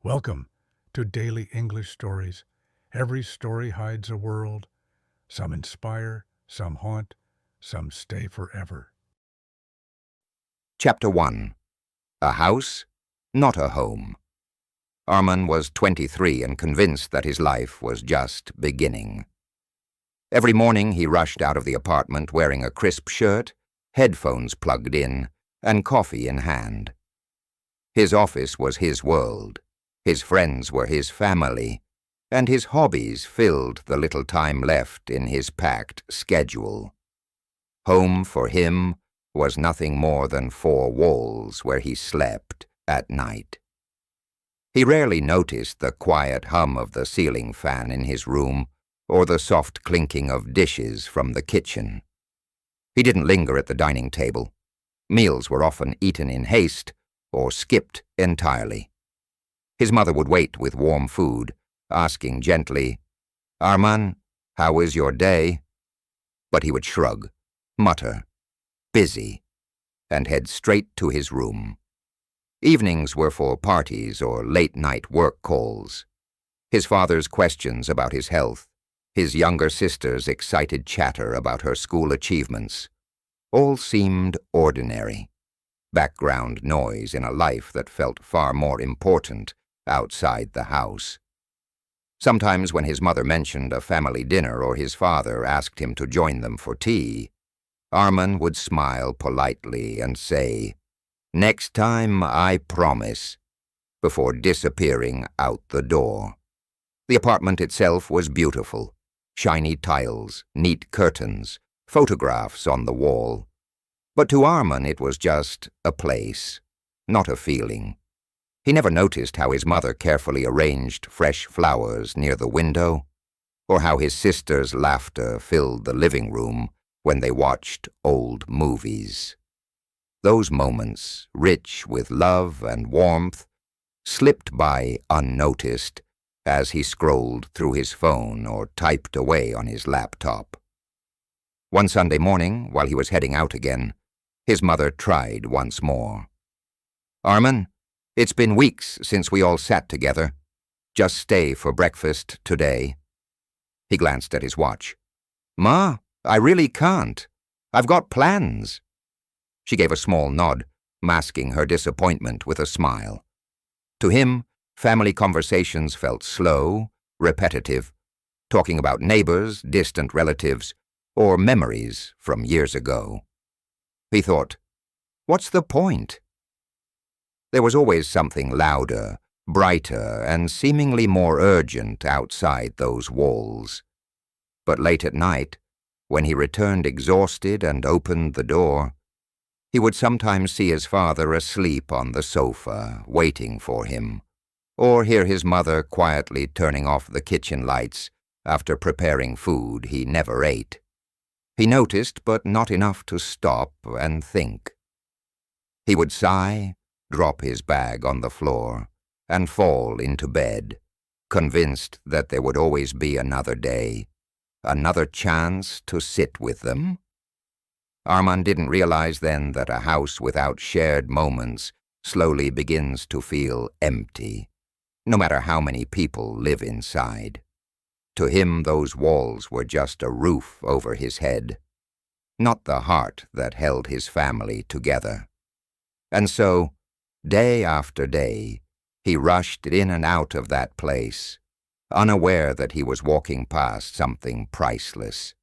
Welcome to Daily English Stories. Every story hides a world. Some inspire, some haunt, some stay forever. Chapter 1. A House, Not a Home. Arman was 23 and convinced that his life was just beginning. Every morning he rushed out of the apartment wearing a crisp shirt, headphones plugged in, and coffee in hand. His office was his world. His friends were his family, and his hobbies filled the little time left in his packed schedule. Home for him was nothing more than four walls where he slept at night. He rarely noticed the quiet hum of the ceiling fan in his room or the soft clinking of dishes from the kitchen. He didn't linger at the dining table. Meals were often eaten in haste or skipped entirely. His mother would wait with warm food, asking gently, "Arman, how is your day?" But he would shrug, mutter, "Busy," and head straight to his room. Evenings were for parties or late-night work calls. His father's questions about his health, his younger sister's excited chatter about her school achievements, all seemed ordinary, background noise in a life that felt far more important outside the house. Sometimes when his mother mentioned a family dinner or his father asked him to join them for tea, Arman would smile politely and say, "Next time, I promise," before disappearing out the door. The apartment itself was beautiful. Shiny tiles, neat curtains, photographs on the wall. But to Arman it was just a place, not a feeling. He never noticed how his mother carefully arranged fresh flowers near the window, or how his sister's laughter filled the living room when they watched old movies. Those moments, rich with love and warmth, slipped by unnoticed as he scrolled through his phone or typed away on his laptop. One Sunday morning, while he was heading out again, his mother tried once more. "Arman, it's been weeks since we all sat together. Just stay for breakfast today." He glanced at his watch. "Ma, I really can't. I've got plans." She gave a small nod, masking her disappointment with a smile. To him, family conversations felt slow, repetitive, talking about neighbors, distant relatives, or memories from years ago. He thought, what's the point? There was always something louder, brighter, and seemingly more urgent outside those walls. But late at night, when he returned exhausted and opened the door, he would sometimes see his father asleep on the sofa, waiting for him, or hear his mother quietly turning off the kitchen lights after preparing food he never ate. He noticed, but not enough to stop and think. He would sigh, drop his bag on the floor, and fall into bed, convinced that there would always be another day, another chance to sit with them. Arman didn't realize then that a house without shared moments slowly begins to feel empty, no matter how many people live inside. To him, those walls were just a roof over his head, not the heart that held his family together. And so, day after day, he rushed in and out of that place, unaware that he was walking past something priceless,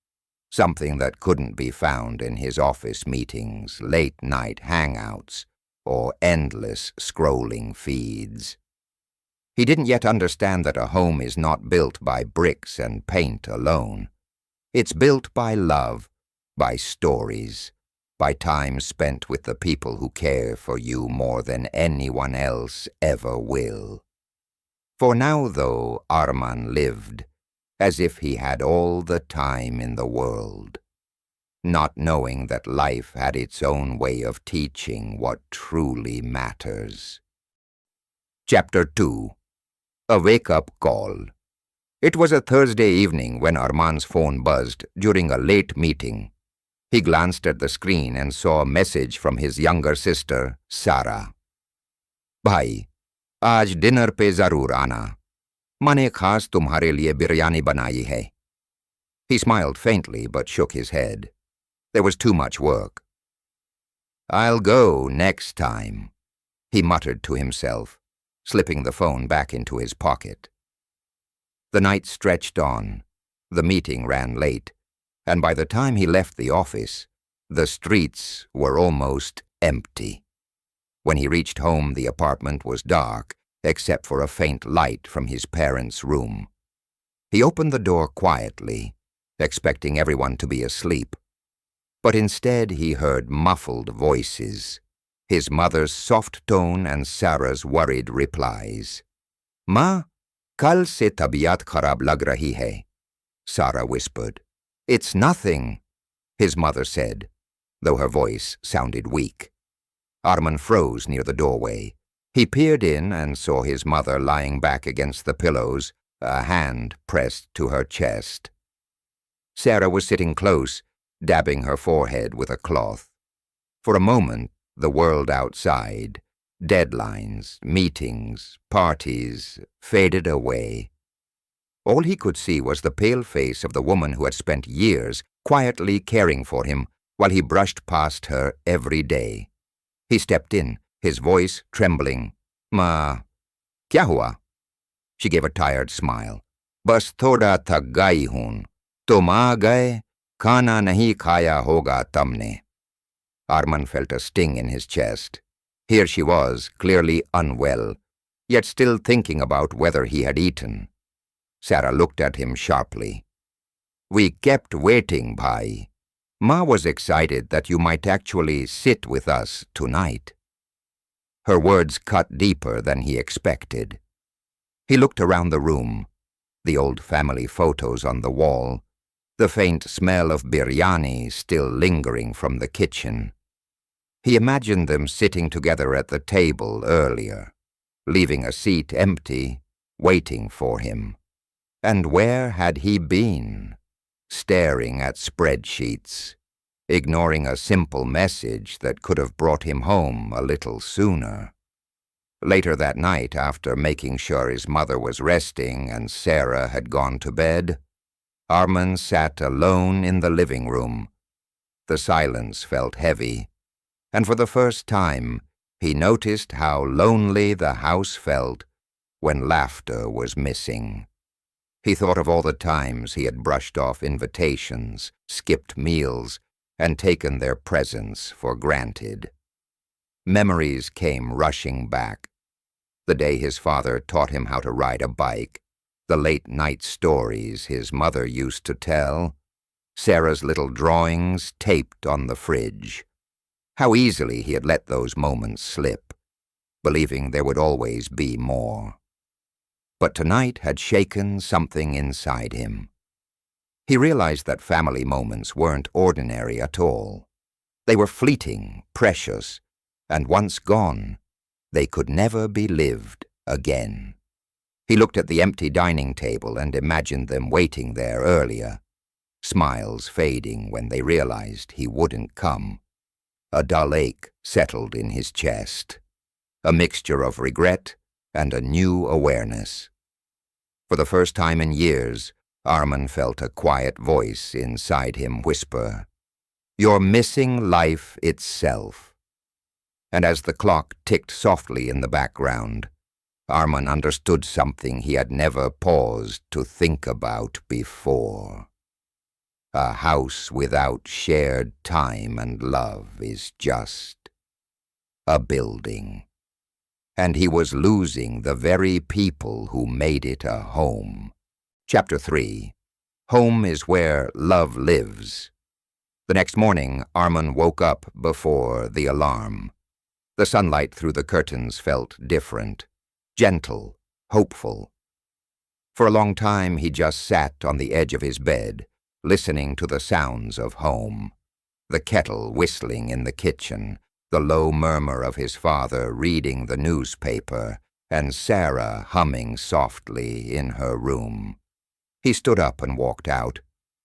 something that couldn't be found in his office meetings, late-night hangouts, or endless scrolling feeds. He didn't yet understand that a home is not built by bricks and paint alone. It's built by love, by stories, by time spent with the people who care for you more than anyone else ever will. For now, though, Arman lived as if he had all the time in the world, not knowing that life had its own way of teaching what truly matters. Chapter 2. A wake-up call. It was a Thursday evening when Arman's phone buzzed during a late meeting. He glanced at the screen and saw a message from his younger sister, Sarah. "Bhai, आज dinner पे जरूर आना. मैंने खास तुम्हारे लिए बिरयानी बनाई है. He smiled faintly but shook his head. There was too much work. I'll go next time, he muttered to himself, slipping the phone back into his pocket. The night stretched on. The meeting ran late, and by the time he left the office, the streets were almost empty. When he reached home, the apartment was dark, except for a faint light from his parents' room. He opened the door quietly, expecting everyone to be asleep. But instead he heard muffled voices, his mother's soft tone and Sarah's worried replies. "Ma, kal se tabiyat kharab lag rahi hai," Sarah whispered. "It's nothing," his mother said, though her voice sounded weak. Arman froze near the doorway. He peered in and saw his mother lying back against the pillows, a hand pressed to her chest. Sarah was sitting close, dabbing her forehead with a cloth. For a moment, the world outside, deadlines, meetings, parties, faded away. All he could see was the pale face of the woman who had spent years quietly caring for him while he brushed past her every day. He stepped in, his voice trembling. "Ma, kya hua?" She gave a tired smile. "Bas thoda thak gayi hoon. Tum aa gaye, khana nahi khaya hoga tamne." Arman felt a sting in his chest. Here she was, clearly unwell, yet still thinking about whether he had eaten. Sarah looked at him sharply. "We kept waiting, bhai. Ma was excited that you might actually sit with us tonight." Her words cut deeper than he expected. He looked around the room, the old family photos on the wall, the faint smell of biryani still lingering from the kitchen. He imagined them sitting together at the table earlier, leaving a seat empty, waiting for him. And where had he been? Staring at spreadsheets, ignoring a simple message that could have brought him home a little sooner. Later that night, after making sure his mother was resting and Sarah had gone to bed, Arman sat alone in the living room. The silence felt heavy, and for the first time he noticed how lonely the house felt when laughter was missing. He thought of all the times he had brushed off invitations, skipped meals, and taken their presence for granted. Memories came rushing back. The day his father taught him how to ride a bike, the late-night stories his mother used to tell, Sarah's little drawings taped on the fridge. How easily he had let those moments slip, believing there would always be more. But tonight had shaken something inside him. He realized that family moments weren't ordinary at all. They were fleeting, precious, and once gone, they could never be lived again. He looked at the empty dining table and imagined them waiting there earlier, smiles fading when they realized he wouldn't come. A dull ache settled in his chest, a mixture of regret and a new awareness. For the first time in years, Arman felt a quiet voice inside him whisper, "You're missing life itself." And as the clock ticked softly in the background, Arman understood something he had never paused to think about before. A house without shared time and love is just a building. And he was losing the very people who made it a home. Chapter 3. Home is where love lives. The next morning, Arman woke up before the alarm. The sunlight through the curtains felt different, gentle, hopeful. For a long time, he just sat on the edge of his bed, listening to the sounds of home. The kettle whistling in the kitchen, the low murmur of his father reading the newspaper, and Sarah humming softly in her room. He stood up and walked out,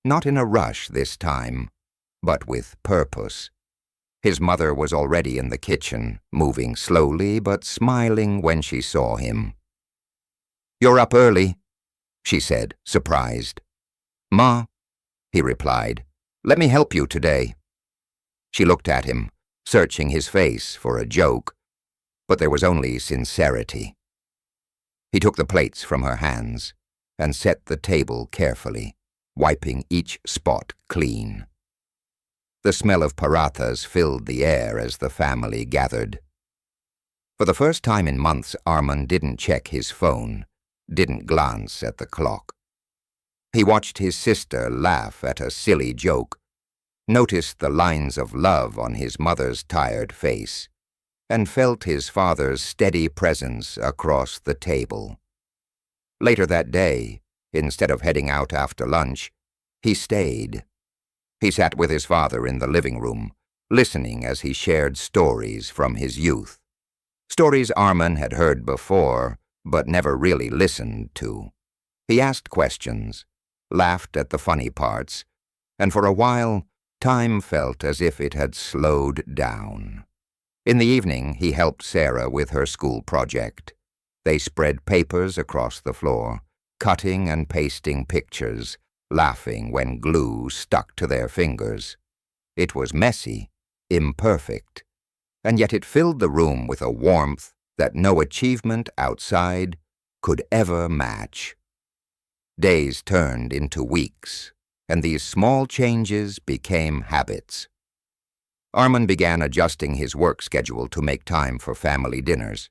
not in a rush this time, but with purpose. His mother was already in the kitchen, moving slowly but smiling when she saw him. "You're up early," she said, surprised. "Ma," he replied, "let me help you today." She looked at him, searching his face for a joke, but there was only sincerity. He took the plates from her hands and set the table carefully, wiping each spot clean. The smell of parathas filled the air as the family gathered. For the first time in months, Arman didn't check his phone, didn't glance at the clock. He watched his sister laugh at a silly joke, noticed the lines of love on his mother's tired face, and felt his father's steady presence across the table. Later that day, instead of heading out after lunch, he stayed. He sat with his father in the living room, listening as he shared stories from his youth. Stories Arman had heard before, but never really listened to. He asked questions, laughed at the funny parts, and for a while, time felt as if it had slowed down. In the evening, he helped Sarah with her school project. They spread papers across the floor, cutting and pasting pictures, laughing when glue stuck to their fingers. It was messy, imperfect, and yet it filled the room with a warmth that no achievement outside could ever match. Days turned into weeks, and these small changes became habits. Arman began adjusting his work schedule to make time for family dinners.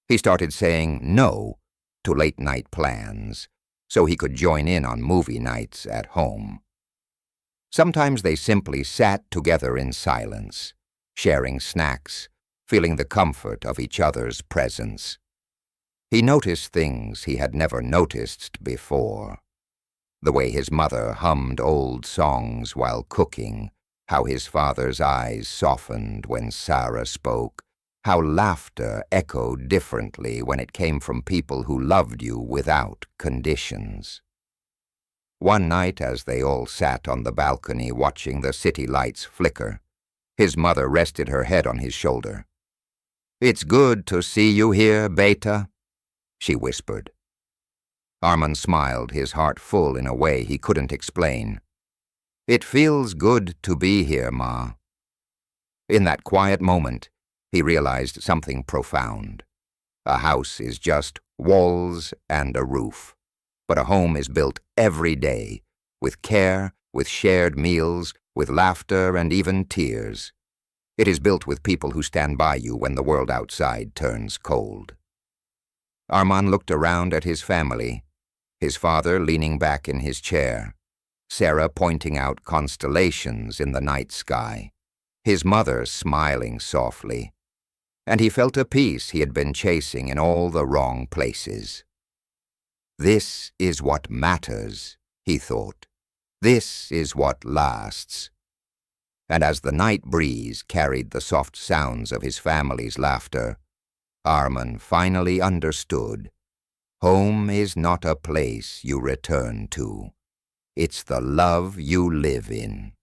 He started saying no to late-night plans, so he could join in on movie nights at home. Sometimes they simply sat together in silence, sharing snacks, feeling the comfort of each other's presence. He noticed things he had never noticed before. The way his mother hummed old songs while cooking, how his father's eyes softened when Sarah spoke, how laughter echoed differently when it came from people who loved you without conditions. One night, as they all sat on the balcony watching the city lights flicker, his mother rested her head on his shoulder. "It's good to see you here, Beta," she whispered. Arman smiled, his heart full in a way he couldn't explain. "It feels good to be here, Ma." In that quiet moment, he realized something profound. A house is just walls and a roof, but a home is built every day, with care, with shared meals, with laughter and even tears. It is built with people who stand by you when the world outside turns cold. Arman looked around at his family, his father leaning back in his chair, Sarah pointing out constellations in the night sky, his mother smiling softly, and he felt a peace he had been chasing in all the wrong places. This is what matters, he thought. This is what lasts. And as the night breeze carried the soft sounds of his family's laughter, Arman finally understood. Home is not a place you return to. It's the love you live in.